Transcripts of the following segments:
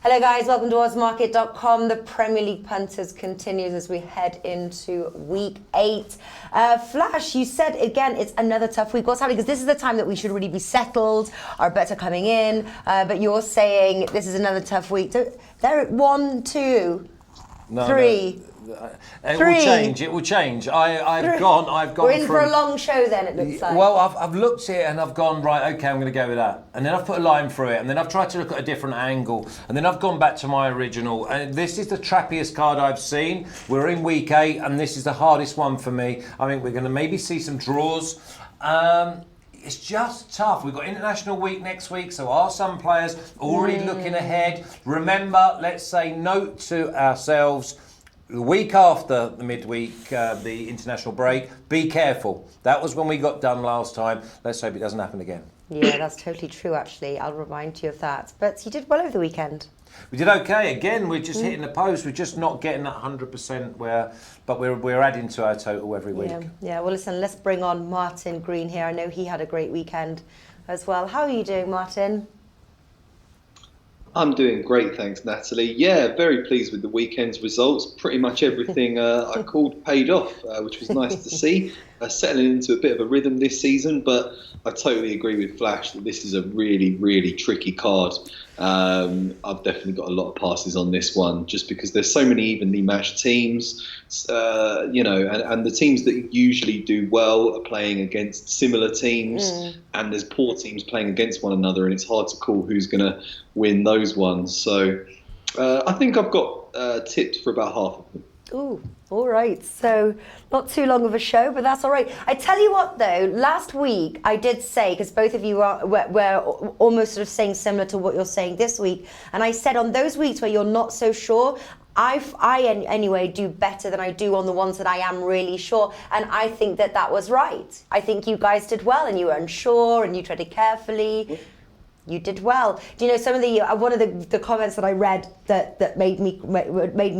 Hello guys, welcome to oddsmarket.com. The Premier League punters continues as we head into week 8. Flash, you said again it's another tough week. What's happening? Because this is the time that we should really be settled, our bets are coming in, but you're saying this is another tough week. So there, 1, 2, 3. It will change. I've gone. We're in for a long show then, it looks like. Well, I've looked at it and I've gone, right, okay, I'm going to go with that. And then I've put a line through it and then I've tried to look at a different angle. And then I've gone back to my original. And this is the trappiest card I've seen. We're in week 8 and this is the hardest one for me. I think we're going to maybe see some draws. It's just tough. We've got international week next week, so are some players already looking ahead? Remember, let's say note to ourselves, the week after the midweek, the international break, be careful. That was when we got done last time. Let's hope it doesn't happen again. Yeah, that's totally true, actually. I'll remind you of that. But you did well over the weekend. We did okay. Again, we're just hitting the post. We're just not getting that 100% but we're adding to our total every week. Yeah. Well, listen, let's bring on Martin Green here. I know he had a great weekend as well. How are you doing, Martin? I'm doing great, thanks, Natalie. Yeah, very pleased with the weekend's results. Pretty much everything I called paid off, which was nice to see. Settling into a bit of a rhythm this season, but I totally agree with Flash that this is a really, really tricky card. I've definitely got a lot of passes on this one, just because there's so many evenly matched teams, and the teams that usually do well are playing against similar teams, and there's poor teams playing against one another, and it's hard to call who's going to win those ones. So I think I've got tipped for about half of them. Ooh, all right. So not too long of a show, but that's all right. I tell you what, though, last week I did say, because both of you were almost sort of saying similar to what you're saying this week, and I said on those weeks where you're not so sure, I anyway do better than I do on the ones that I am really sure, and I think that was right. I think you guys did well, and you were unsure, and you treaded carefully. You did well. Do you know some of the one of the comments that I read that made me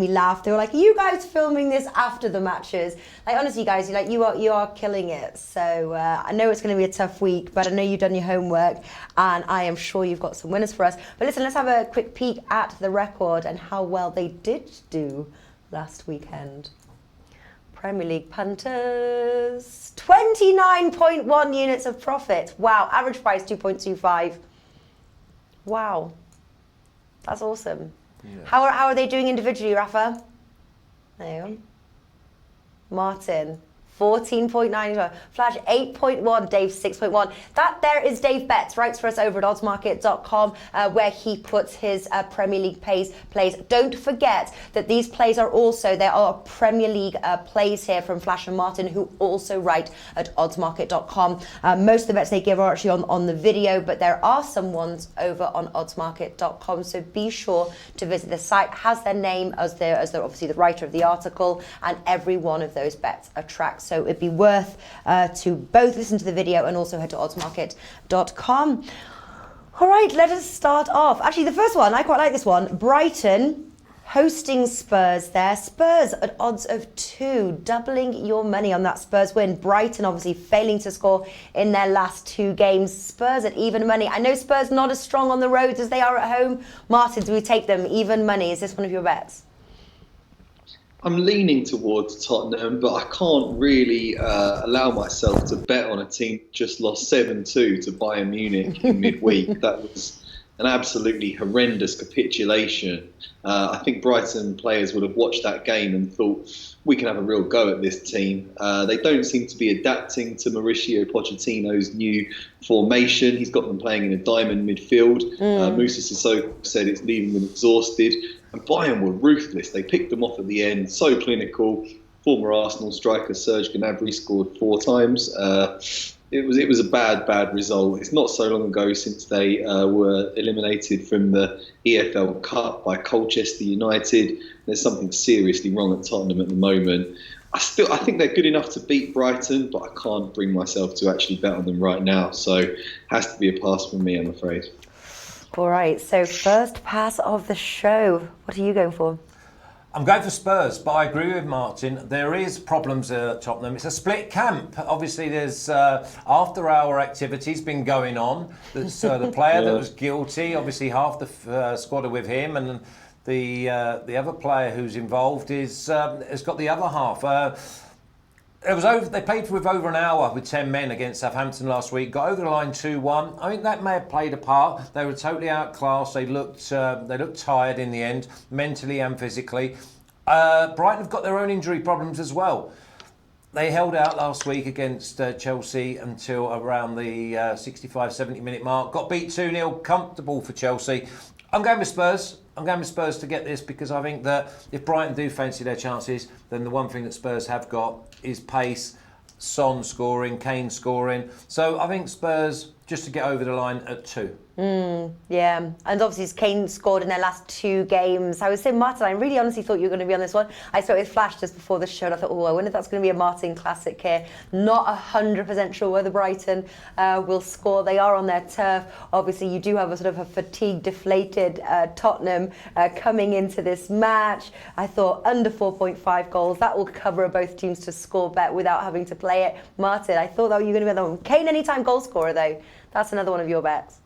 laugh? They were like, "Are you guys filming this after the matches?" Like, honestly, guys, you are killing it. So I know it's going to be a tough week, but I know you've done your homework, and I am sure you've got some winners for us. But listen, let's have a quick peek at the record and how well they did do last weekend. Premier League punters, 29.1 units of profit. Wow, average price 2.25. Wow, that's awesome. Yeah. How are they doing individually, Rafa? There you go. Martin, 14.9, Flash 8.1, Dave 6.1. That there is Dave Betts, writes for us over at oddsmarket.com, where he puts his Premier League plays. Don't forget that these plays are also, there are Premier League plays here from Flash and Martin, who also write at oddsmarket.com. Most of the bets they give are actually on the video, but there are some ones over on oddsmarket.com, so be sure to visit the site. Has their name as they're obviously the writer of the article, and every one of those bets are tracked. So it'd be worth to both listen to the video and also head to oddsmarket.com. All right, let us start off. Actually, the first one, I quite like this one. Brighton hosting Spurs there. Spurs at odds of 2, doubling your money on that Spurs win. Brighton obviously failing to score in their last 2 games. Spurs at even money. I know Spurs not as strong on the roads as they are at home. Martin, do we take them even money? Is this one of your bets? I'm leaning towards Tottenham, but I can't really allow myself to bet on a team that just lost 7-2 to Bayern Munich in midweek. That was an absolutely horrendous capitulation. I think Brighton players would have watched that game and thought, we can have a real go at this team. They don't seem to be adapting to Mauricio Pochettino's new formation. He's got them playing in a diamond midfield. Moussa Sissoko said it's leaving them exhausted. And Bayern were ruthless. They picked them off at the end, so clinical. Former Arsenal striker Serge Gnabry scored 4 times. It was a bad result. It's not so long ago since they were eliminated from the EFL Cup by Colchester United. There's something seriously wrong at Tottenham at the moment. I think they're good enough to beat Brighton, but I can't bring myself to actually bet on them right now. So it has to be a pass from me, I'm afraid. All right, so first pass of the show. What are you going for? I'm going for Spurs, but I agree with Martin. There is problems at Tottenham. It's a split camp. Obviously, there's after-hour activities been going on. There's the player that was guilty. Obviously, half the squad are with him, and the other player who's involved has got the other half. They played with over an hour with 10 men against Southampton last week. Got over the line 2-1. I think that may have played a part. They were totally outclassed. They looked tired in the end, mentally and physically. Brighton have got their own injury problems as well. They held out last week against Chelsea until around the 65, 70 minute mark. Got beat 2-0, comfortable for Chelsea. I'm going with Spurs. I'm going with Spurs to get this because I think that if Brighton do fancy their chances, then the one thing that Spurs have got is pace, Son scoring, Kane scoring. So I think Spurs just to get over the line at 2. Yeah, and obviously Kane scored in their last 2 games. I was saying, Martin, I really honestly thought you were going to be on this one. I spoke with Flash just before the show and I thought, I wonder if that's going to be a Martin classic here. Not 100% sure whether Brighton will score. They are on their turf. Obviously, you do have a sort of a fatigue, deflated Tottenham coming into this match. I thought under 4.5 goals, that will cover both teams to score bet without having to play it. Martin, I thought that you were going to be on that one. Kane anytime goal scorer, though. That's another one of your bets.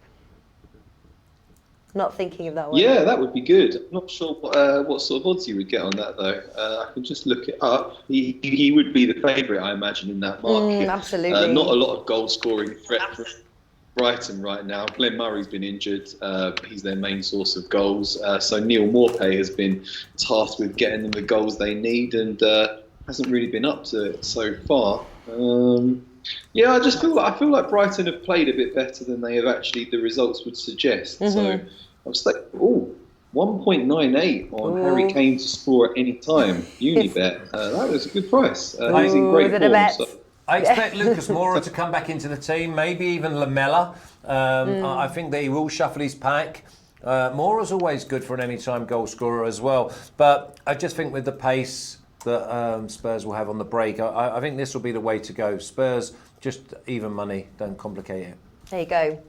Not thinking of that one. Yeah, that would be good. I'm not sure what sort of odds you would get on that, though. I can just look it up. He would be the favourite, I imagine, in that market. Absolutely. Not a lot of goal-scoring threat for Brighton right now. Glenn Murray's been injured. He's their main source of goals. So Neil Maupay has been tasked with getting them the goals they need and hasn't really been up to it so far. Yeah, I feel like Brighton have played a bit better than they have actually. The results would suggest. So I was like, 1.98 on Harry Kane to score at any time. Unibet. That was a good price. He's in great form. So. I expect Lucas Moura to come back into the team. Maybe even Lamella. I think that he will shuffle his pack. Moura's always good for an anytime goal scorer as well. But I just think with the pace that Spurs will have on the break, I think this will be the way to go. Spurs, just even money, don't complicate it. There you go.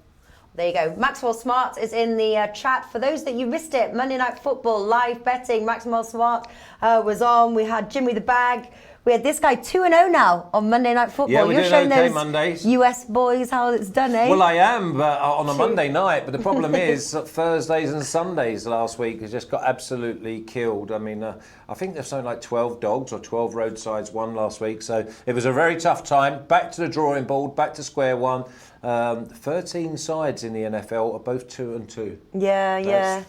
There you go. Maxwell Smart is in the chat. For those that you missed it, Monday Night Football live betting. Maxwell Smart was on. We had Jimmy the Bag. We had this guy 2-0 now on Monday Night Football. Yeah, You're showing okay those Mondays. US boys how it's done, eh? Well, I am, but on a Monday night. But the problem is that Thursdays and Sundays last week has just got absolutely killed. I mean, I think there's something like 12 dogs or 12 roadsides won last week. So it was a very tough time. Back to the drawing board, back to square one. 13 sides in the NFL are both 2-2. Yeah.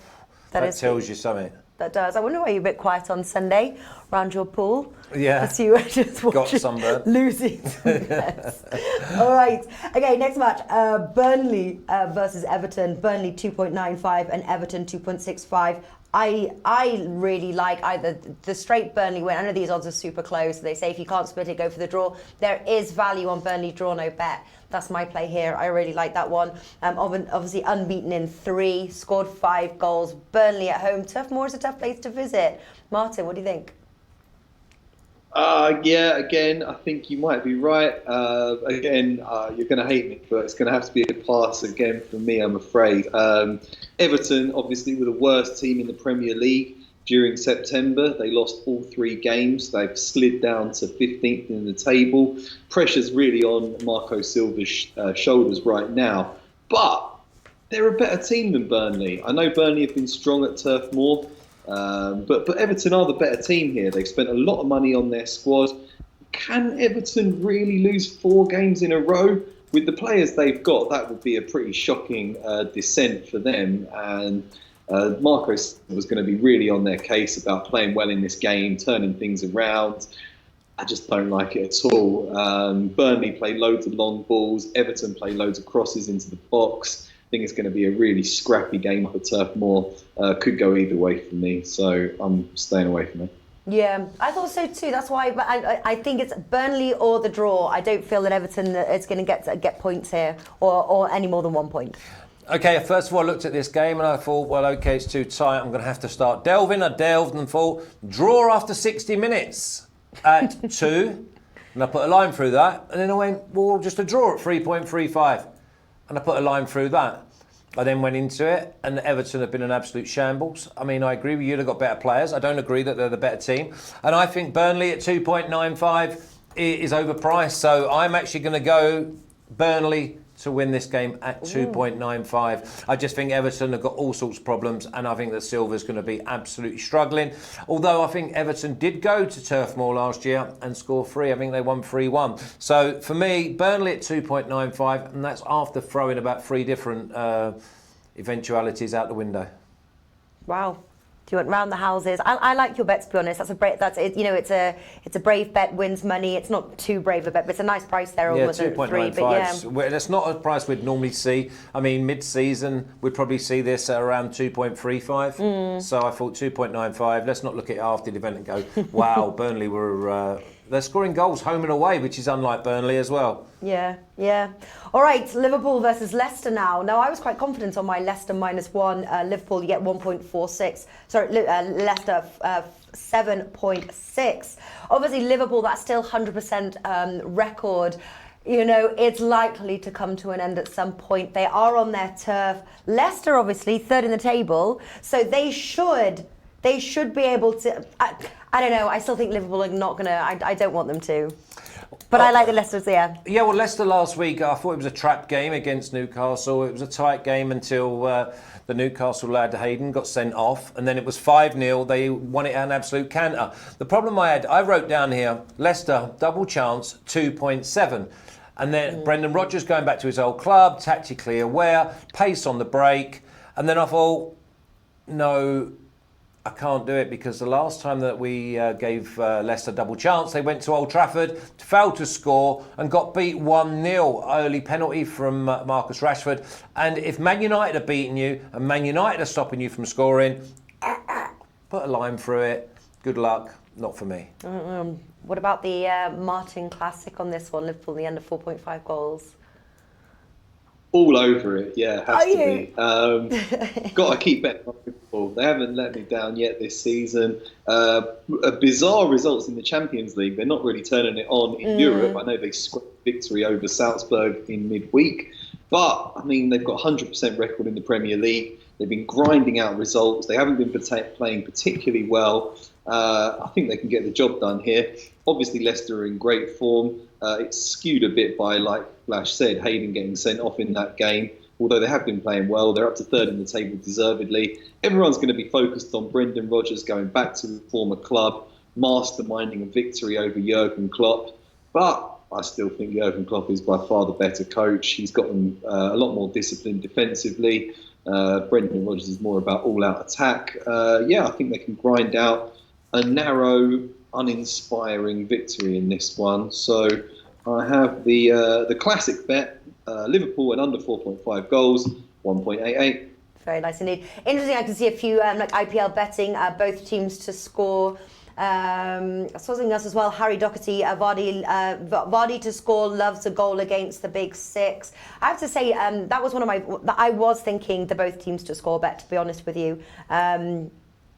That tells you something. That does. I wonder why you're a bit quiet on Sunday around your pool. Yeah. As you were just watching sunburn. losing. Yes. All right. Okay, next match. Burnley versus Everton. Burnley 2.95 and Everton 2.65. I really like either the straight Burnley win. I know these odds are super close. They say if you can't split it, go for the draw. There is value on Burnley draw, no bet. That's my play here. I really like that one. Obviously unbeaten in 3, scored 5 goals. Burnley at home. Turf Moor is a tough place to visit. Martin, what do you think? Yeah, again, I think you might be right. Again, you're going to hate me, but it's going to have to be a pass again for me, I'm afraid. Everton, obviously, were the worst team in the Premier League during September. They lost all 3 games. They've slid down to 15th in the table. Pressure's really on Marco Silva's shoulders right now. But they're a better team than Burnley. I know Burnley have been strong at Turf Moor. But Everton are the better team here. They've spent a lot of money on their squad. Can Everton really lose 4 games in a row? With the players they've got, that would be a pretty shocking descent for them. And Marco was going to be really on their case about playing well in this game, turning things around. I just don't like it at all. Burnley play loads of long balls. Everton play loads of crosses into the box. I think it's going to be a really scrappy game up at Turf Moor. Could go either way for me, so I'm staying away from it. Yeah, I thought so too. That's why I think it's Burnley or the draw. I don't feel that Everton is going to get points here or any more than 1 point. Okay, first of all, I looked at this game and I thought, well, okay, it's too tight. I'm going to have to start delving. I delved and thought, draw after 60 minutes at 2. And I put a line through that. And then I went, well, just a draw at 3.35. And I put a line through that. I then went into it, and Everton have been an absolute shambles. I mean, I agree with you, they've got better players. I don't agree that they're the better team. And I think Burnley at 2.95 is overpriced. So I'm actually going to go Burnley to win this game at 2.95. I just think Everton have got all sorts of problems, and I think that Silva's going to be absolutely struggling. Although I think Everton did go to Turf Moor last year and score 3. I think they won 3-1. So for me, Burnley at 2.95, and that's after throwing about 3 different eventualities out the window. Wow. Do you want round the houses? I like your bet, to be honest. That's a brave. That's it. You know, it's a brave bet, wins money. It's not too brave a bet, but it's a nice price there. Yeah, Almost 2.95. But yeah, That's not a price we'd normally see. I mean, mid-season we'd probably see this at around 2.35. So I thought 2.95. Let's not look at it after the event and go, wow, Burnley were. They're scoring goals home and away, which is unlike Burnley as well. Yeah. All right, Liverpool versus Leicester now. Now, I was quite confident on my Leicester -1. Liverpool, you get 1.46. Sorry, Leicester 7.6. Obviously, Liverpool, that's still 100% record. You know, it's likely to come to an end at some point. They are on their turf. Leicester, obviously, third in the table. So they should be able to... I don't know. I still think Liverpool are not going to... I don't want them to. But I like the Leicester's, yeah. Yeah, well, Leicester last week, I thought it was a trap game against Newcastle. It was a tight game until the Newcastle lad Hayden got sent off. And then it was 5-0. They won it at an absolute canter. The problem I wrote down here, Leicester, double chance, 2.7. And then Brendan Rodgers going back to his old club, tactically aware, pace on the break. And then I thought, no... I can't do it because the last time that we gave Leicester double chance, they went to Old Trafford, failed to score and got beat 1-0. Early penalty from Marcus Rashford. And if Man United are beating you and Man United are stopping you from scoring, put a line through it. Good luck. Not for me. What about the Martin Classic on this one? Liverpool in the under 4.5 goals. All over it, yeah, has to be. Got to keep betting on Liverpool. They haven't let me down yet this season. Bizarre results in the Champions League. They're not really turning it on in Europe. I know they scored victory over Salzburg in midweek. But, I mean, they've got 100% record in the Premier League. They've been grinding out results. They haven't been playing particularly well. I think they can get the job done here. Obviously, Leicester are in great form. It's skewed a bit by, like Flash said, Hayden getting sent off in that game. Although they have been playing well, they're up to third in the table deservedly. Everyone's going to be focused on Brendan Rodgers going back to the former club, masterminding a victory over Jurgen Klopp. But I still think Jurgen Klopp is by far the better coach. He's gotten a lot more disciplined defensively. Brendan Rodgers is more about all-out attack. I think they can grind out a narrow, uninspiring victory in this one. So I have the classic bet, Liverpool at under 4.5 goals, 1.88. Very nice indeed. Interesting, I can see a few like IPL betting, both teams to score. I saw something else as well. Harry Doherty, Vardy to score, loves a goal against the Big Six. I have to say, that was one of my... I was thinking the both teams to score bet, to be honest with you.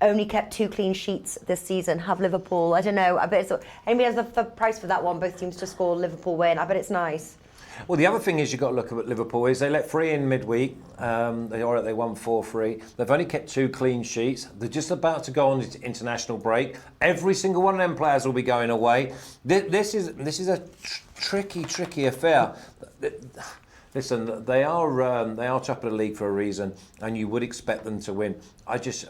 Only kept 2 clean sheets this season. Have Liverpool. I don't know. I bet it's... Anybody has the price for that one? Both teams to score, Liverpool win. I bet it's nice. Well, the other thing is you've got to look at Liverpool is they let 3 in midweek. They won 4-3. They've only kept 2 clean sheets. They're just about to go on to international break. Every single one of them players will be going away. This is a tricky affair. Listen, they are top of the league for a reason, and you would expect them to win. I just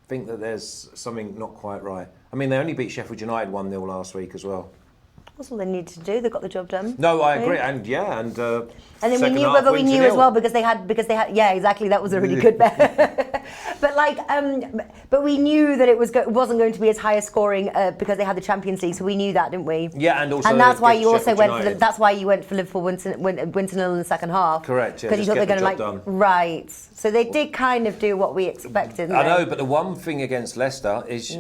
think that there's something not quite right. I mean, they only beat Sheffield United 1-0 last week as well. That's all they need to do. They got the job done. No, I agree, and then we knew, but we knew as well because they had. Yeah, exactly. That was a really good bet. But we knew that it wasn't going to be as high a scoring because they had the Champions League, so we knew that, didn't we? Yeah, and also. And that's why you also went. That's why you went for Liverpool win to 0 in the second half. Correct. Yeah, because you thought they're going to right. So they did kind of do what we expected. I know, but the one thing against Leicester is.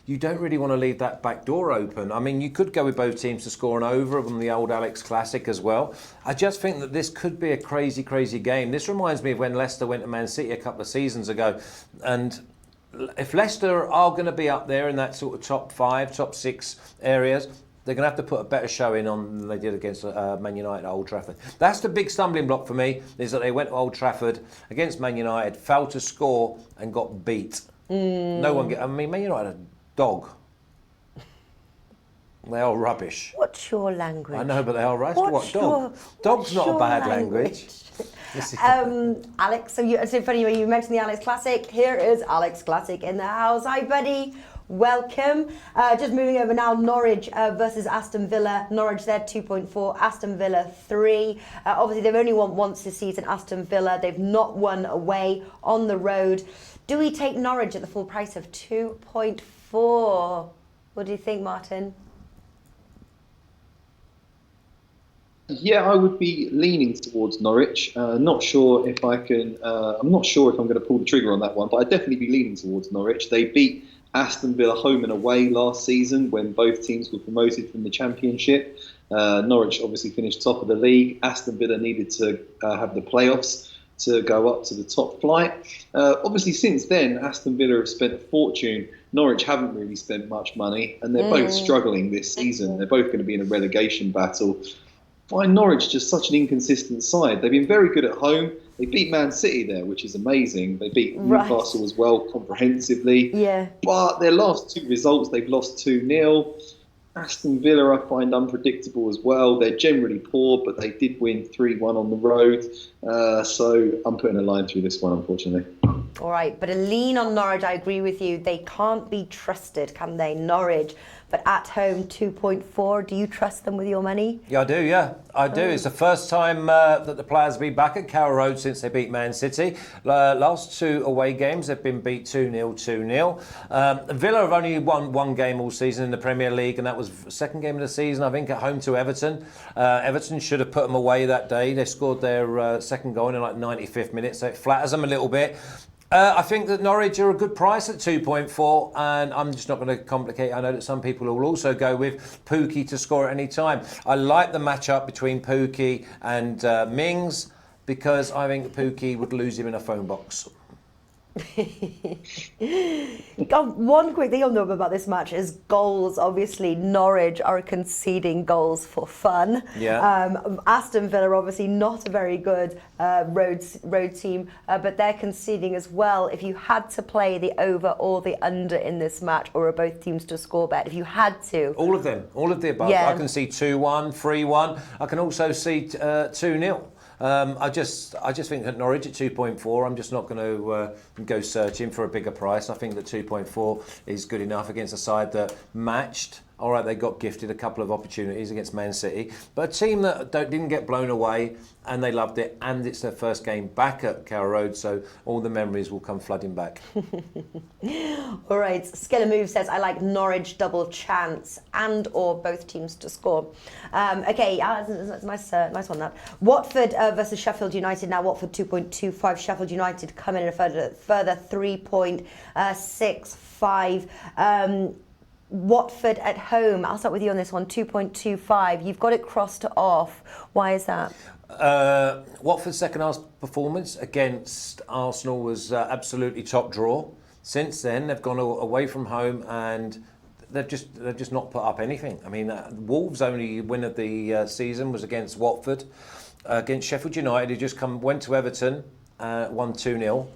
You don't really want to leave that back door open. I mean, you could go with both teams to score an over on the old Alex Classic as well. I just think that this could be a crazy game. This reminds me of when Leicester went to Man City a couple of seasons ago. And if Leicester are going to be up there in that sort of top 5, top 6 areas, they're going to have to put a better showing on than they did against Man United at Old Trafford. That's the big stumbling block for me, is that they went to Old Trafford against Man United, failed to score and got beat. No one Man United are a dog. They are rubbish. What's your language? I know, but they are right. What dog? Dog's not a bad language. Alex, it's so funny when you mentioned the Alex Classic. Here is Alex Classic in the house. Hi, buddy. Welcome. Just moving over now, Norwich versus Aston Villa. Norwich there 2.4, Aston Villa 3. Obviously, they've only won once this season, Aston Villa. They've not won away on the road. Do we take Norwich at the full price of 2.4? What do you think, Martin? Yeah, I would be leaning towards Norwich. Not sure if I can. I'm not sure if I'm going to pull the trigger on that one, but I'd definitely be leaning towards Norwich. They beat Aston Villa home and away last season when both teams were promoted from the Championship. Norwich obviously finished top of the league. Aston Villa needed to have the playoffs to go up to the top flight. Obviously, since then, Aston Villa have spent a fortune. Norwich haven't really spent much money, and they're both struggling this season. They're both going to be in a relegation battle. Find Norwich just such an inconsistent side. They've been very good at home. They beat Man City there, which is amazing. They beat Newcastle as well, comprehensively. Yeah. But their last two results, they've lost 2-0. Aston Villa I find unpredictable as well. They're generally poor, but they did win 3-1 on the road. So I'm putting a line through this one, unfortunately. All right, but a lean on Norwich, I agree with you. They can't be trusted, can they? Norwich, but at home 2.4. Do you trust them with your money? Yeah, I do. Yeah, I do. It's the first time that the players have been back at Carrow Road since they beat Man City. Last two away games, they've been beat 2-0, 2-0. Villa have only won one game all season in the Premier League, and that was the second game of the season, I think, at home to Everton. Everton should have put them away that day. They scored their second goal in like 95th minute, so it flatters them a little bit. I think that Norwich are a good price at 2.4, and I'm just not going to complicate. I know that some people will also go with Pukki to score at any time. I like the matchup between Pukki and Mings because I think Pukki would lose him in a phone box. One quick thing you'll know about this match is goals. Obviously, Norwich are conceding goals for fun. Yeah. Aston Villa obviously not a very good road team, but they're conceding as well. If you had to play the over or the under in this match, or are both teams to score bet, if you had to, all of them, all of the above. Yeah. I can see 2-1, 3-1. I can also see 2-0. I just think that Norwich at 2.4, I'm just not going to go searching for a bigger price. I think that 2.4 is good enough against a side that matched. All right, they got gifted a couple of opportunities against Man City, but a team that didn't get blown away, and they loved it, and it's their first game back at Carrow Road, so all the memories will come flooding back. All right, Skiller Move says, I like Norwich double chance and or both teams to score. Okay, that's nice one, that. Watford versus Sheffield United. Now Watford 2.25, Sheffield United come in a further 3.65. Watford at home, I'll start with you on this one, 2.25. You've got it crossed off. Why is that? Watford's second half performance against Arsenal was absolutely top draw. Since then, they've gone away from home and they've just not put up anything. I mean, Wolves' only win of the season was against Watford. Against Sheffield United, who just went to Everton, won 2-0.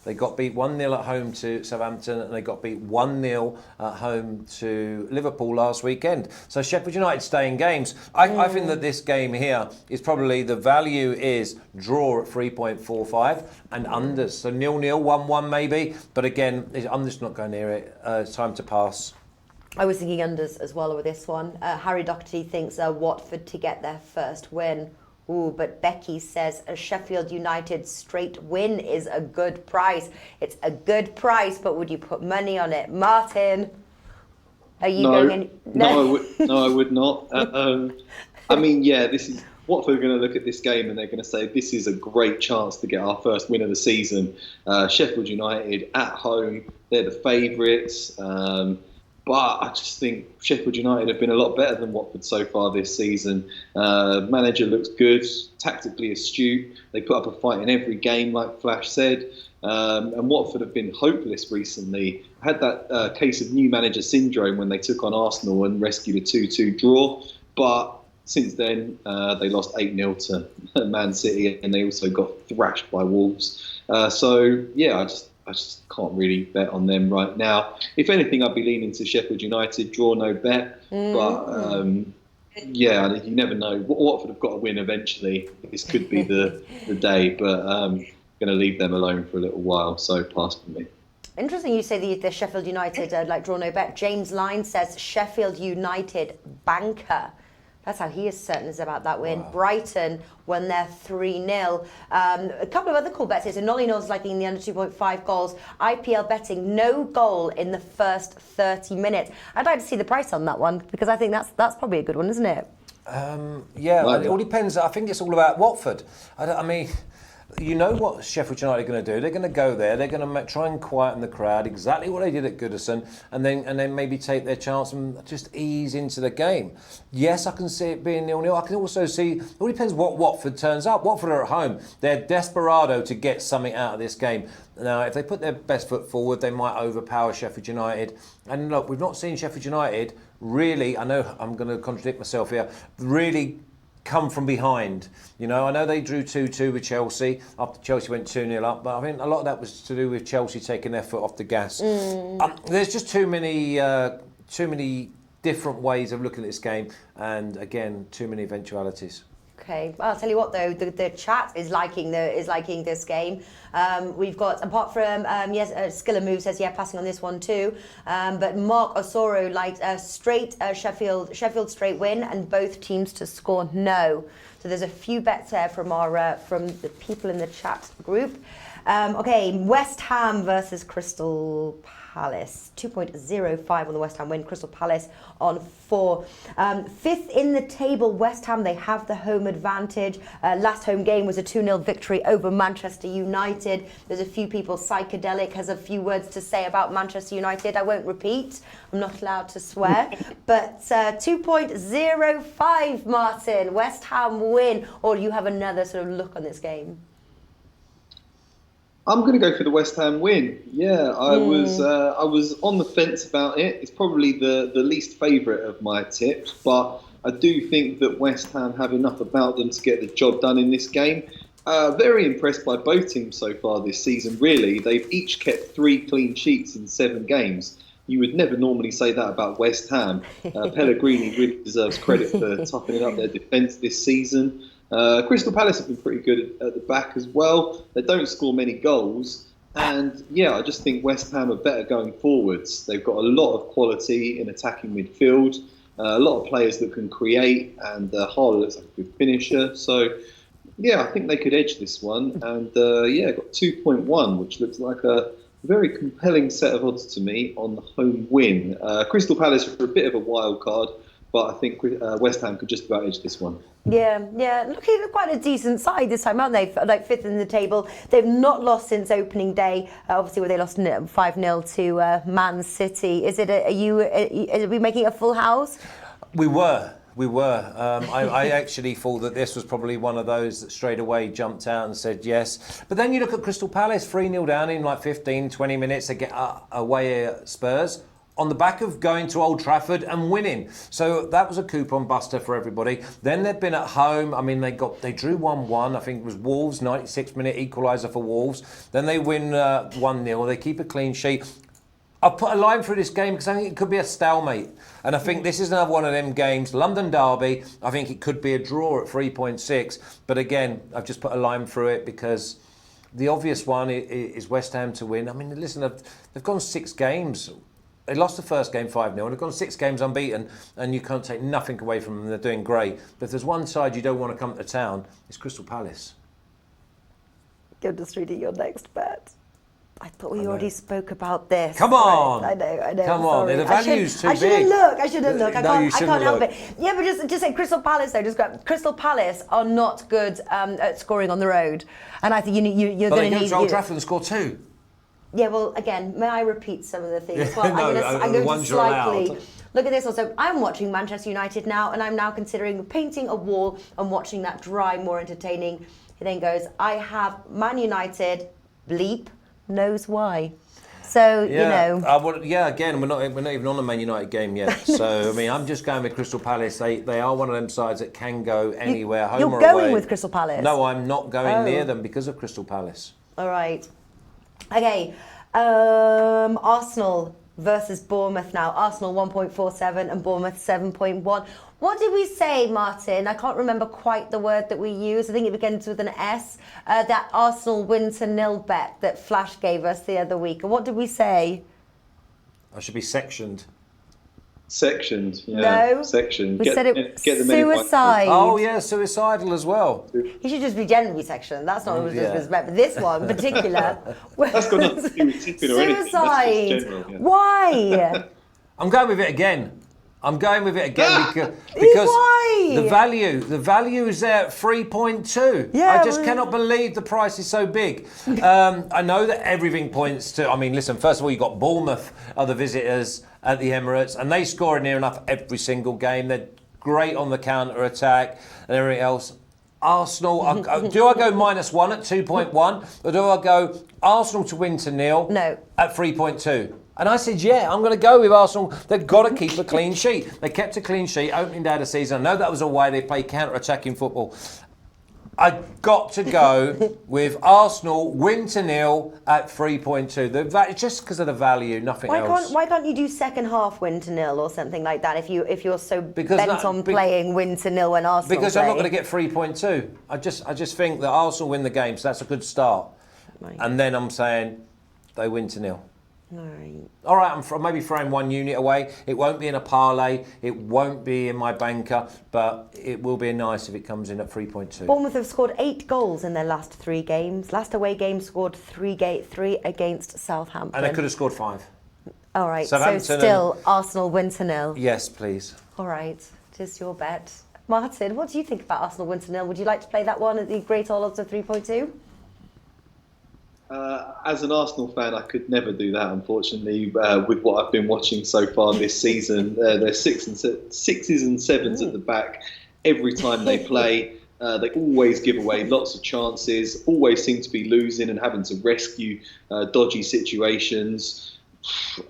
They got beat 1-0 at home to Southampton, and they got beat 1-0 at home to Liverpool last weekend. So Sheffield United stay in games. I think that this game here is probably, the value is draw at 3.45 and unders. So 0-0, 1-1 maybe. But again, I'm just not going near it. It's time to pass. I was thinking unders as well with this one. Harry Doherty thinks Watford to get their first win. Ooh, but Becky says a Sheffield United straight win is a good price. It's a good price, but would you put money on it? Martin, are you going in? No, I would not. I mean, yeah, this is Watford are going to look at this game and they're going to say this is a great chance to get our first win of the season. Sheffield United at home, they're the favourites. But I just think Sheffield United have been a lot better than Watford so far this season. Manager looks good, tactically astute. They put up a fight in every game, like Flash said. And Watford have been hopeless recently. Had that case of new manager syndrome when they took on Arsenal and rescued a 2-2 draw. But since then, they lost 8-0 to Man City, and they also got thrashed by Wolves. So, yeah, I just can't really bet on them right now. If anything, I'd be leaning to Sheffield United, draw no bet. But, yeah, you never know. Watford have got to win eventually. This could be the day, but I'm going to leave them alone for a little while, so pass for me. Interesting you say the Sheffield United like draw no bet. James Line says Sheffield United banker. That's how he is certain about that win. Wow. Brighton won there 3-0. A couple of other cool bets here. So Nolly Knowles liking the under 2.5 goals. IPL betting no goal in the first 30 minutes. I'd like to see the price on that one because I think that's probably a good one, isn't it? Yeah, it all depends. I think it's all about Watford. I mean, you know what Sheffield United are going to do. They're going to go there. They're going to try and quieten the crowd, exactly what they did at Goodison, and then maybe take their chance and just ease into the game. Yes, I can see it being 0-0. I can also see, it all depends what Watford turns up. Watford are at home. They're desperado to get something out of this game. Now, if they put their best foot forward, they might overpower Sheffield United. And look, we've not seen Sheffield United really, I know I'm going to contradict myself here, really come from behind. You know, I know they drew 2-2 with Chelsea after Chelsea went 2-0 up, but I think a lot of that was to do with Chelsea taking their foot off the gas. There's just too many different ways of looking at this game, and again, too many eventualities. Okay, well, I'll tell you what though, the chat is liking this game. We've got, apart from Skiller Move says passing on this one too. But Mark Osoro liked a straight Sheffield straight win and both teams to score no. So there's a few bets there from the people in the chat group. Okay, West Ham versus Crystal Palace. 2.05 on the West Ham win. Crystal Palace on 4. Fifth in the table, West Ham, they have the home advantage. Last home game was a 2-0 victory over Manchester United. There's a few people, Psychedelic has a few words to say about Manchester United. I won't repeat. I'm not allowed to swear. But 2.05, Martin. West Ham win. Or you have another sort of look on this game? I'm going to go for the West Ham win. Yeah, I was on the fence about it. It's probably the least favourite of my tips, but I do think that West Ham have enough about them to get the job done in this game. Very impressed by both teams so far this season, really. They've each kept 3 clean sheets in 7 games. You would never normally say that about West Ham. Pellegrini really deserves credit for toughening up their defence this season. Crystal Palace have been pretty good at the back as well. They don't score many goals. And yeah, I just think West Ham are better going forwards. They've got a lot of quality in attacking midfield, a lot of players that can create, and Harlow looks like a good finisher. So yeah, I think they could edge this one. And yeah, got 2.1, which looks like a very compelling set of odds to me on the home win. Crystal Palace are a bit of a wild card, but I think West Ham could just about edge this one. Yeah. Looking at quite a decent side this time, aren't they? Like 5th in the table. They've not lost since opening day. Obviously, where they lost 5-0 to Man City. Is it? Are we making a full house? We were. I actually thought that this was probably one of those that straight away jumped out and said yes. But then you look at Crystal Palace, 3-0 down in like 15, 20 minutes. They get away at Spurs, on the back of going to Old Trafford and winning. So that was a coupon buster for everybody. Then they've been at home. I mean, they drew 1-1. I think it was Wolves, 96-minute equaliser for Wolves. Then they win 1-0. They keep a clean sheet. I'll put a line through this game because I think it could be a stalemate. And I think this is another one of them games. London Derby, I think it could be a draw at 3.6. But again, I've just put a line through it because the obvious one is West Ham to win. I mean, listen, they've gone 6 games. They lost the first game 5-0 and they've gone 6 games unbeaten, and you can't take nothing away from them. They're doing great. But if there's one side you don't want to come to town, it's Crystal Palace. You're just reading your next bet. I thought we already spoke about this. Come on! Right. I know. Come on, the value's too big. I shouldn't look. I can't help it. Yeah, but just say Crystal Palace though. Just go. Crystal Palace are not good at scoring on the road, and I think you're going to need. Old Trafford and score 2. Yeah, well, again, may I repeat some of the things? Well, No, I'm going to ones you're slightly allowed. look at this. Also, I'm watching Manchester United now, and I'm now considering painting a wall and watching that dry more entertaining. He then goes, I have Man United, bleep, knows why. So, Again, we're not even on a Man United game yet. So, I mean, I'm just going with Crystal Palace. They are one of them sides that can go anywhere, home or away. You're going with Crystal Palace? No, I'm not going near them because of Crystal Palace. All right. Okay. Arsenal versus Bournemouth now. Arsenal 1.47 and Bournemouth 7.1. What did we say, Martin? I can't remember quite the word that we used. I think it begins with an S. That Arsenal win to nil bet that Flash gave us the other week. And what did we say? I should be sectioned. Sectioned, yeah. No. Sectioned. We said it get the suicide. Oh, yeah, suicidal as well. He should just be generally sectioned. That's not what was meant. But this one in particular. That's got nothing to do with tipping or anything. Suicide. That's just general, yeah. Why? I'm going with it again. Because Why? the value is there at 3.2. Yeah, I just cannot believe the price is so big. I know that everything points to. I mean, listen. First of all, you got Bournemouth are the visitors at the Emirates, and they score near enough every single game. They're great on the counter attack and everything else. Arsenal, do I go -1 at 2.1, or do I go Arsenal to win to nil? No. At 3.2? And I said, yeah, I'm going to go with Arsenal. They've got to keep a clean sheet. They kept a clean sheet opening day of the season. I know that was a way they play counter-attacking football. I got to go with Arsenal win to nil at 3.2. Just because of the value, nothing else. Why can't you do second half win to nil or something like that if you're so bent on playing win to nil when Arsenal Because play? I'm not going to get 3.2. I just think that Arsenal win the game, so that's a good start. Right. And then I'm saying they win to nil. All right, I'm maybe throwing one unit away. It won't be in a parlay. It won't be in my banker, but it will be nice if it comes in at 3.2. Bournemouth have scored 8 goals in their last 3 games. Last away game scored 3 against Southampton. And they could have scored 5. All right, so still Arsenal win to nil. Yes, please. All right, just your bet. Martin, what do you think about Arsenal win to nil? Would you like to play that one at the great all odds of 3.2? As an Arsenal fan, I could never do that, unfortunately, with what I've been watching so far this season. They're sixes and sevens at the back every time they play. They always give away lots of chances, always seem to be losing and having to rescue dodgy situations.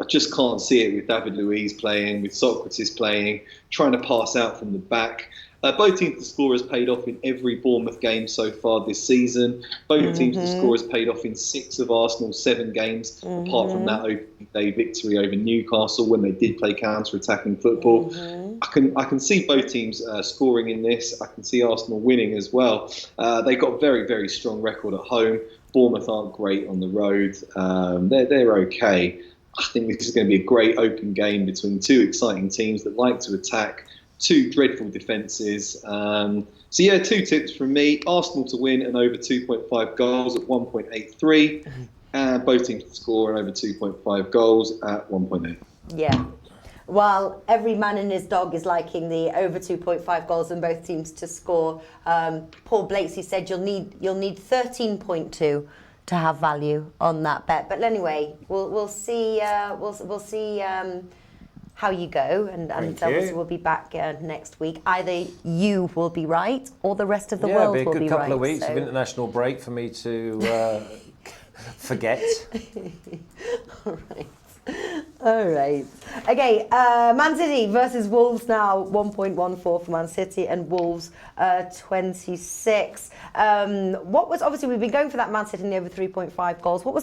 I just can't see it with David Luiz playing, with Socrates playing, trying to pass out from the back. Both teams to score has paid off in every Bournemouth game so far this season. Both teams to score has paid off in 6 of Arsenal's 7 games, apart from that opening day victory over Newcastle when they did play counter-attacking football. I can see both teams scoring in this. I can see Arsenal winning as well. They've got a very, very strong record at home. Bournemouth aren't great on the road. They're okay. I think this is going to be a great open game between 2 exciting teams that like to attack. 2 dreadful defences. So 2 tips from me. Arsenal to win and over 2.5 goals at 1.83. And both teams to score and over 2.5 goals at 1.8. Yeah. While every man and his dog is liking the over 2.5 goals and both teams to score, Paul Blakesy said you'll need 13.2 to have value on that bet. But anyway, we'll see. We'll see. How you go, and obviously we'll be back next week. Either you will be right, or the rest of the world will be right. It'll be a good couple of weeks of international break for me to forget. All right. Okay, Man City versus Wolves now. 1.14 for Man City and Wolves 26. What was obviously we've been going for that Man City in the over 3.5 goals. What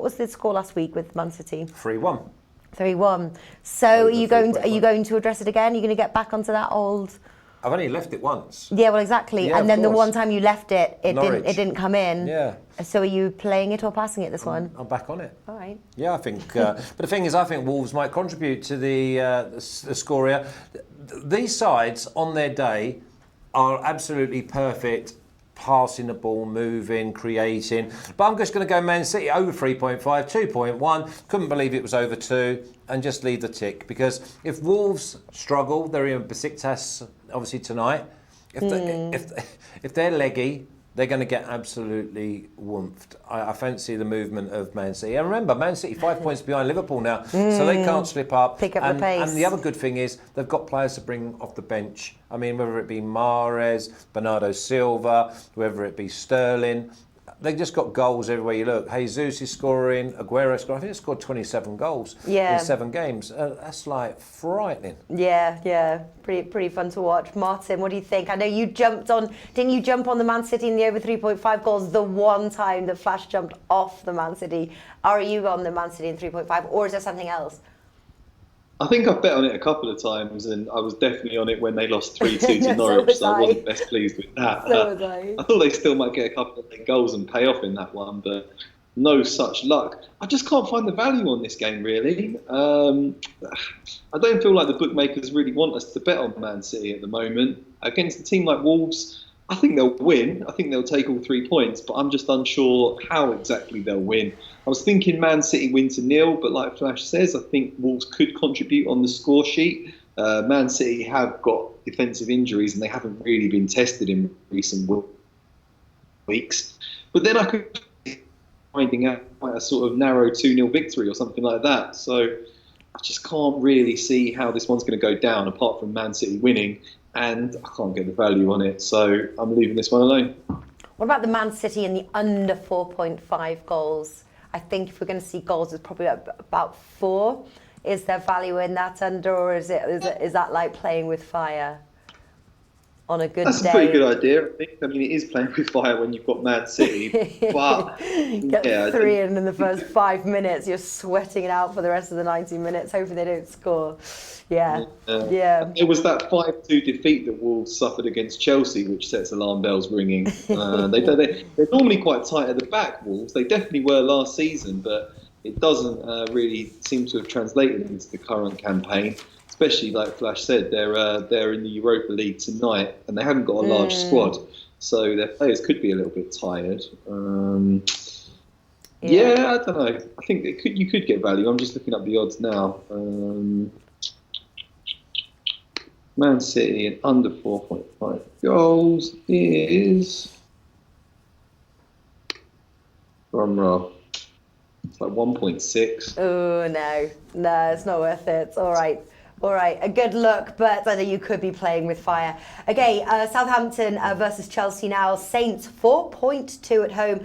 was the score last week with Man City? 3-1. 3-1. So are you going to address it again? Are you going to get back onto that old? I've only left it once. Yeah, well, exactly. Yeah, and then the one time you left it, it didn't come in. Yeah. So are you playing it or passing it this one? I'm back on it. All right. Yeah, I think. But the thing is, I think Wolves might contribute to the score here. These sides on their day are absolutely perfect. Passing the ball, moving, creating. But I'm just going to go Man City over 3.5, 2.1. Couldn't believe it was over 2, and just leave the tick. Because if Wolves struggle, they're in Besiktas obviously tonight. If they're leggy, they're going to get absolutely woomphed. I fancy the movement of Man City. And remember, Man City 5 points behind Liverpool now, so they can't slip up. Pick up the pace. And the other good thing is they've got players to bring off the bench. I mean, whether it be Mahrez, Bernardo Silva, whether it be Sterling, they just got goals everywhere you look. Jesus is scoring, Aguero scoring. I think he scored 27 goals in 7 games. That's like frightening. Yeah. Pretty fun to watch. Martin, what do you think? I know you didn't you jump on the Man City in the over 3.5 goals the one time that Flash jumped off the Man City? Are you on the Man City in 3.5 or is there something else? I think I've bet on it a couple of times, and I was definitely on it when they lost 3-2 to Norwich, so I wasn't best pleased with that. So was I. I thought they still might get a couple of late goals and pay off in that one, but no such luck. I just can't find the value on this game, really. I don't feel like the bookmakers really want us to bet on Man City at the moment. Against a team like Wolves, I think they'll win. I think they'll take all 3 points, but I'm just unsure how exactly they'll win. I was thinking Man City win to 0, but like Flash says, I think Wolves could contribute on the score sheet. Man City have got defensive injuries and they haven't really been tested in recent weeks. But then I could be finding out a sort of narrow 2-0 victory or something like that. So I just can't really see how this one's going to go down apart from Man City winning, and I can't get the value on it. So I'm leaving this one alone. What about the Man City and the under 4.5 goals? I think if we're going to see goals, it's probably about 4. Is there value in that under, or is that like playing with fire on a good day? That's a pretty good idea, I think. I mean, it is playing with fire when you've got Man City, but Get 3 in the first 5 minutes. You're sweating it out for the rest of the 90 minutes, hoping they don't score. Yeah. It was that 5-2 defeat that Wolves suffered against Chelsea, which sets alarm bells ringing. They're normally quite tight at the back, Wolves. They definitely were last season, but it doesn't really seem to have translated into the current campaign. Especially, like Flash said, they're in the Europa League tonight, and they haven't got a large squad, so their players could be a little bit tired. I don't know. I think you could get value. I'm just looking up the odds now. Man City and under 4.5 goals is drumroll. It's like 1.6. Oh no, it's not worth it. It's all right. A good look, but I know you could be playing with fire. Okay, Southampton versus Chelsea now. Saints 4.2 at home.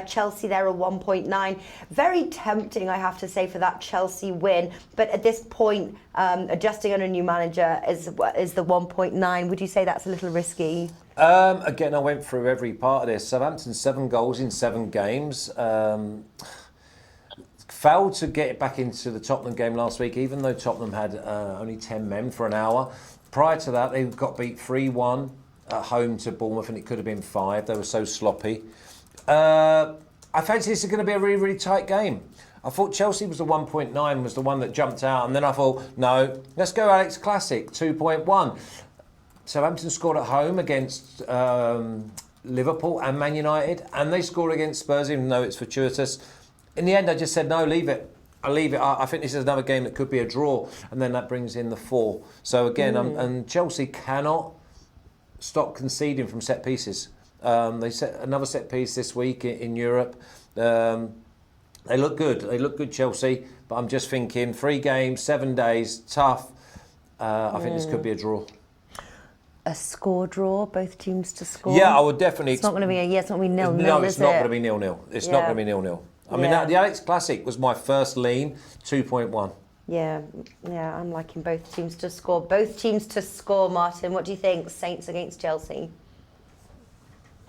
Chelsea there a 1.9. Very tempting, I have to say, for that Chelsea win. But at this point, adjusting on a new manager is the 1.9. Would you say that's a little risky? Again, I went through every part of this. Southampton 7 goals in 7 games. Failed to get back into the Tottenham game last week, even though Tottenham had only 10 men for an hour. Prior to that, they got beat 3-1 at home to Bournemouth, and it could have been 5. They were so sloppy. I fancy this is going to be a really, really tight game. I thought Chelsea was the 1.9, was the one that jumped out, and then I thought, no, let's go Alex Classic, 2.1. Southampton scored at home against Liverpool and Man United, and they scored against Spurs, even though it's fortuitous. In the end, I just said, no, leave it. I'll leave it. I think this is another game that could be a draw, and then that brings in the 4. So again, and Chelsea cannot stop conceding from set pieces. They set another set piece this week in Europe. They look good. They look good, Chelsea. But I'm just thinking, 3 games, 7 days, tough. I think this could be a draw. A score draw, both teams to score? Yeah, I would definitely. It's not going to be it's not going to be 0-0, No, it's not going to be 0-0. It's not going to be 0-0. I mean, the Alex Classic was my first lean, 2.1. Yeah, I'm liking both teams to score. Both teams to score, Martin. What do you think? Saints against Chelsea?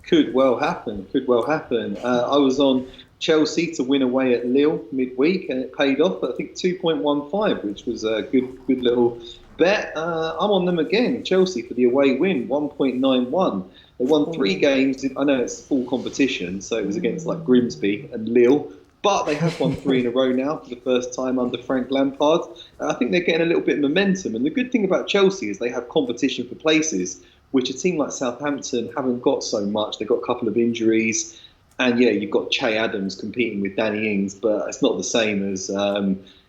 Could well happen. I was on Chelsea to win away at Lille midweek, and it paid off at, I think, 2.15, which was a good little bet. I'm on them again, Chelsea, for the away win, 1.91. They won 3 games. I know it's full competition, so it was against like Grimsby and Lille, but they have won 3 in a row now for the first time under Frank Lampard. I think they're getting a little bit of momentum, and the good thing about Chelsea is they have competition for places, which a team like Southampton haven't got so much. They've got a couple of injuries, and you've got Che Adams competing with Danny Ings, but it's not the same as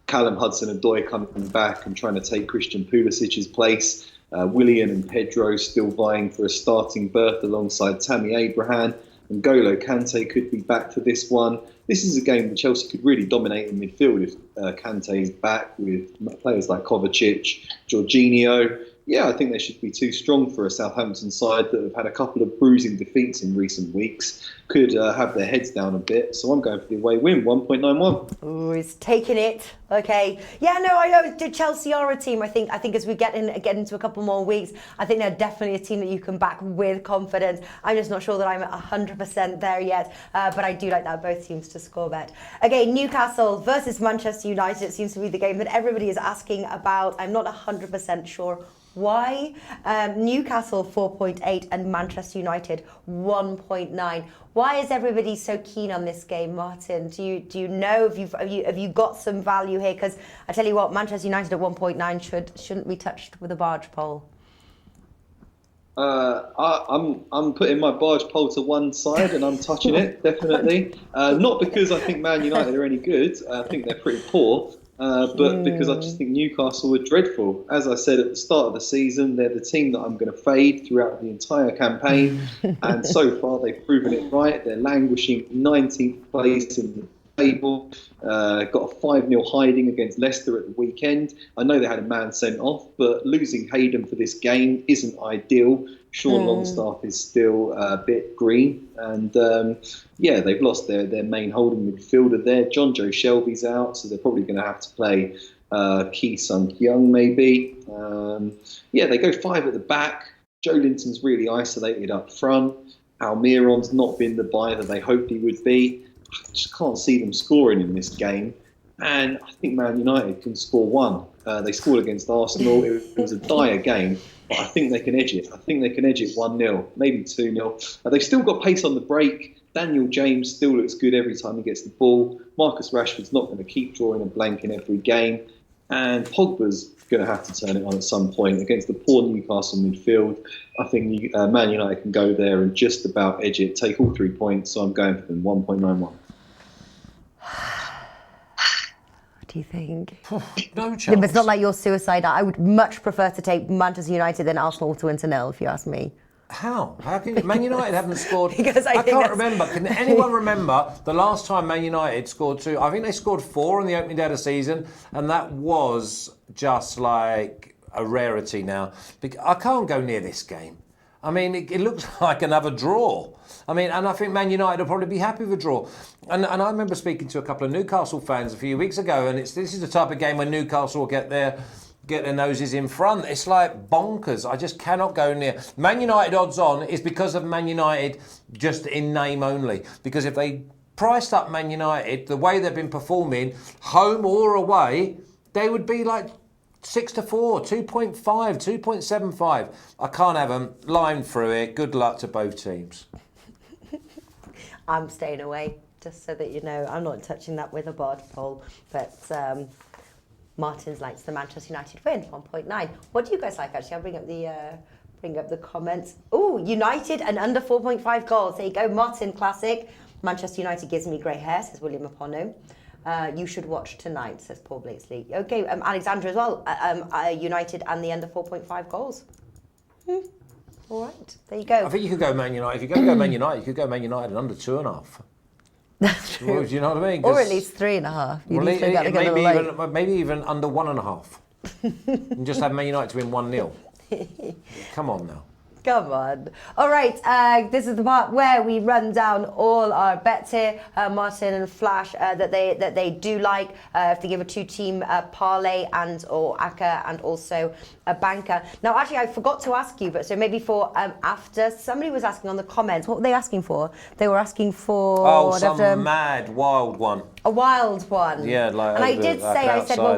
Callum Hudson-Odoi coming back and trying to take Christian Pulisic's place. Willian and Pedro still vying for a starting berth alongside Tammy Abraham N'Golo Kante could be back for this one. This is a game that Chelsea could really dominate in midfield if Kante is back, with players like Kovacic, Jorginho. Yeah, I think they should be too strong for a Southampton side that have had a couple of bruising defeats in recent weeks. Could have their heads down a bit. So I'm going for the away win, 1.91. Oh, he's taking it. Okay. Yeah, no, I know. Chelsea are a team. I think as we get into a couple more weeks, I think they're definitely a team that you can back with confidence. I'm just not sure that I'm at 100% there yet, but I do like that both teams to score bet. Okay, Newcastle versus Manchester United. It seems to be the game that everybody is asking about. I'm not 100% sure why. Newcastle 4.8 and Manchester United 1.9. Why is everybody so keen on this game, Martin? Do you know have you got some value here? Because I tell you what, Manchester United at 1.9 shouldn't be touched with a barge pole. I'm putting my barge pole to one side and I'm touching it, definitely. Not because I think Man United are any good. I think they're pretty poor. But because I just think Newcastle were dreadful. As I said at the start of the season, they're the team that I'm going to fade throughout the entire campaign. And so far, they've proven it right. They're languishing 19th place in the table. Got a 5-0 hiding against Leicester at the weekend. I know they had a man sent off, but losing Hayden for this game isn't ideal. Sean Longstaff is still a bit green. And they've lost their main holding midfielder there. John Joe Shelby's out, so they're probably going to have to play Ki Sung-kyung maybe. They go 5 at the back. Joe Linton's really isolated up front. Almiron's not been the buy that they hoped he would be. I just can't see them scoring in this game. And I think Man United can score one. They scored against Arsenal. It was a dire game, but I think they can edge it. I think they can edge it 1-0, maybe 2-0. They've still got pace on the break. Daniel James still looks good every time he gets the ball. Marcus Rashford's not going to keep drawing a blank in every game. And Pogba's going to have to turn it on at some point against the poor Newcastle midfield. I think Man United can go there and just about edge it, take all 3 points. So I'm going for them, 1.91. Do you think? No chance. It's not like you're suicidal. I would much prefer to take Manchester United than Arsenal to win to 0, if you ask me. How? How can Man United haven't scored? Because I can't remember. Can anyone remember the last time Man United scored 2? I think they scored 4 on the opening day of the season, and that was just like a rarity now. I can't go near this game. I mean, it looks like another draw. I mean, and I think Man United will probably be happy with a draw. And I remember speaking to a couple of Newcastle fans a few weeks ago, and this is the type of game where Newcastle will get their noses in front. It's like bonkers. I just cannot go near. Man United odds on is because of Man United just in name only. Because if they priced up Man United the way they've been performing, home or away, they would be like 6-4, 2.5, 2.75. I can't have them. Line through it. Good luck to both teams. I'm staying away, just so that you know. I'm not touching that with a barge pole. But Martin's likes the Manchester United win, 1.9. What do you guys like, actually? I'll bring up the comments. Oh, United and under 4.5 goals. There you go, Martin, classic. Manchester United gives me grey hair, says William Apono. You should watch tonight, says Paul Blakesley. Okay, Alexandra as well. United and the under 4.5 goals. All right, there you go. I think you could go Man United. If you're going to go Man United, you could go Man United and under 2.5. That's true. Well, do you know what I mean? Or at least 3.5. Maybe even under 1.5. And just have Man United to win 1-0. Come on now. Come on. All right, this is the part where we run down all our bets here, Martin and Flash, that they do like. If they give a 2-team parlay and or ACCA and also a banker. Now, actually, I forgot to ask you, but so maybe for after, somebody was asking on the comments, what were they asking for? They were asking for... some mad, wild one. A wild one. Yeah, like. And I did say, I said, well,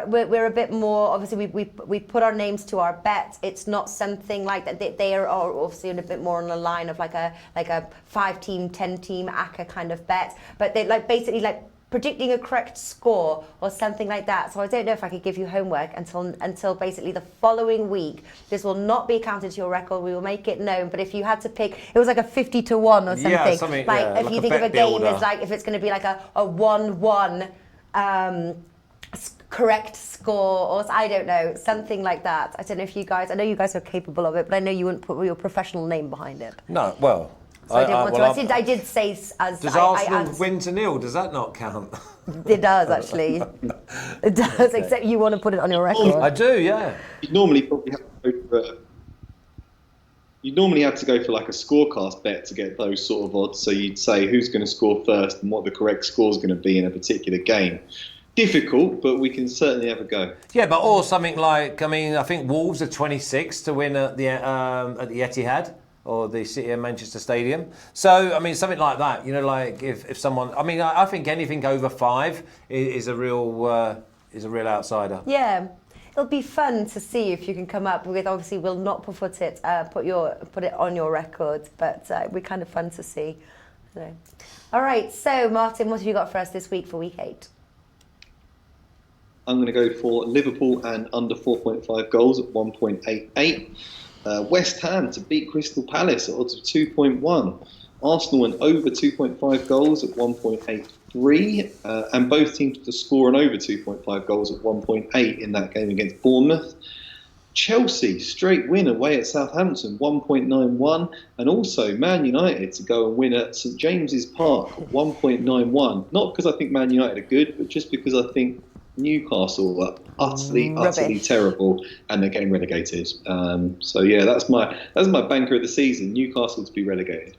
we're a bit more. Obviously, we put our names to our bets. It's not something like that. They are obviously a bit more on the line of like a 5-team, 10-team ACCA kind of bet. But they basically predicting a correct score or something like that. So I don't know if I could give you homework until basically the following week. This will not be counted to your record. We will make it known. But if you had to pick, it was like a 50-1 or something. Yeah, something. If you think of a game as if it's going to be like a 1-1 correct score, or I don't know, something like that. I don't know if you guys, I know you guys are capable of it, but I know you wouldn't put your professional name behind it. No, well, So I didn't want to. I did say as Does I Arsenal answered. win to nil? Does that not count? It does actually. It does, except you want to put it on your record. I do, yeah. You normally probably have to go for you normally have to go for like a scorecast bet to get those sort of odds. So you'd say who's going to score first and what the correct score is going to be in a particular game. Difficult, but we can certainly have a go. Yeah, but or something like, I mean, I think Wolves are 26 to win at the Etihad or the City of Manchester Stadium. So, I mean, something like that. You know, like if someone, I mean, I think anything over 5 is a real outsider. Yeah. It'll be fun to see if you can come up with. Obviously, we'll not put it on your record, but we're kind of fun to see. So. All right. So, Martin, what have you got for us this week for week 8? I'm going to go for Liverpool and under 4.5 goals at 1.88. West Ham to beat Crystal Palace at odds of 2.1. Arsenal and over 2.5 goals at 1.83. And both teams to score an over 2.5 goals at 1.8 in that game against Bournemouth. Chelsea straight win away at Southampton 1.91, and also Man United to go and win at St James's Park 1.91. Not because I think Man United are good, but just because I think Newcastle are utterly terrible and they're getting relegated. So yeah, that's my banker of the season. Newcastle to be relegated.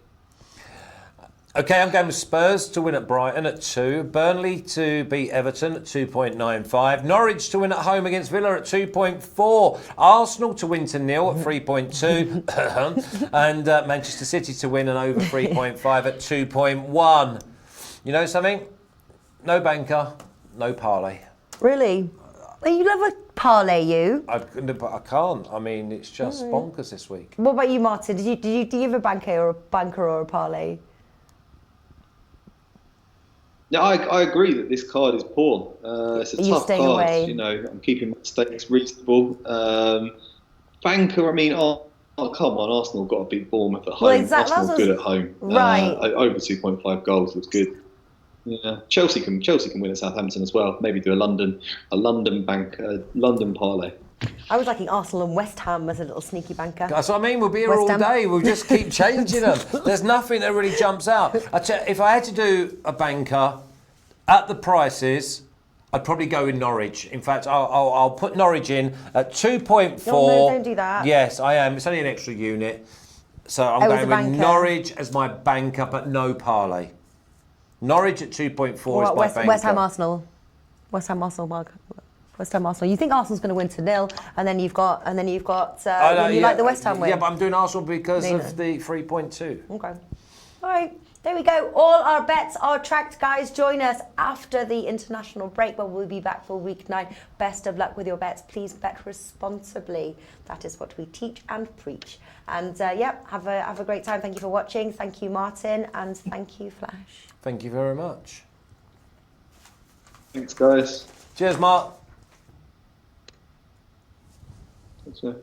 Okay, I'm going with Spurs to win at Brighton at 2. Burnley to beat Everton at 2.95. Norwich to win at home against Villa at 2.4. Arsenal to win to nil at 3.2. And Manchester City to win and over 3.5 at 2.1. You know something? No banker, no parlay. Really? You love a parlay, you? But I can't. I mean, it's just bonkers this week. What about you, Martin? Do you have a banker or a parlay? Yeah, I agree that this card is poor. It's a tough card. Away? You know, I'm keeping my stakes reasonable. Banker, I mean, come on, Arsenal got to beat Bournemouth at home. Well, Arsenal good at home. Right. Over 2.5 goals looks good. Yeah, Chelsea can win at Southampton as well. Maybe do a London parlay. I was liking Arsenal and West Ham as a little sneaky banker. That's what I mean. We'll be here all day. We'll just keep changing them. There's nothing that really jumps out. If I had to do a banker at the prices, I'd probably go with Norwich. In fact, I'll put Norwich in at 2.4. No, don't do that. Yes, I am. It's only an extra unit. So I'm going with Norwich as my banker, but no parlay. Norwich at 2.4 is my banker. West Ham Arsenal. West Ham Arsenal, Mark. West Ham Arsenal. You think Arsenal's going to win to 0, and then you've got like the West Ham win. Yeah, but I'm doing Arsenal because of the 3.2. Okay. All right. There we go. All our bets are tracked, guys. Join us after the international break, where we'll be back for week 9. Best of luck with your bets. Please bet responsibly. That is what we teach and preach. And have a great time. Thank you for watching. Thank you, Martin, and thank you, Flash. Thank you very much. Thanks, guys. Cheers, Mark. Thanks, sir.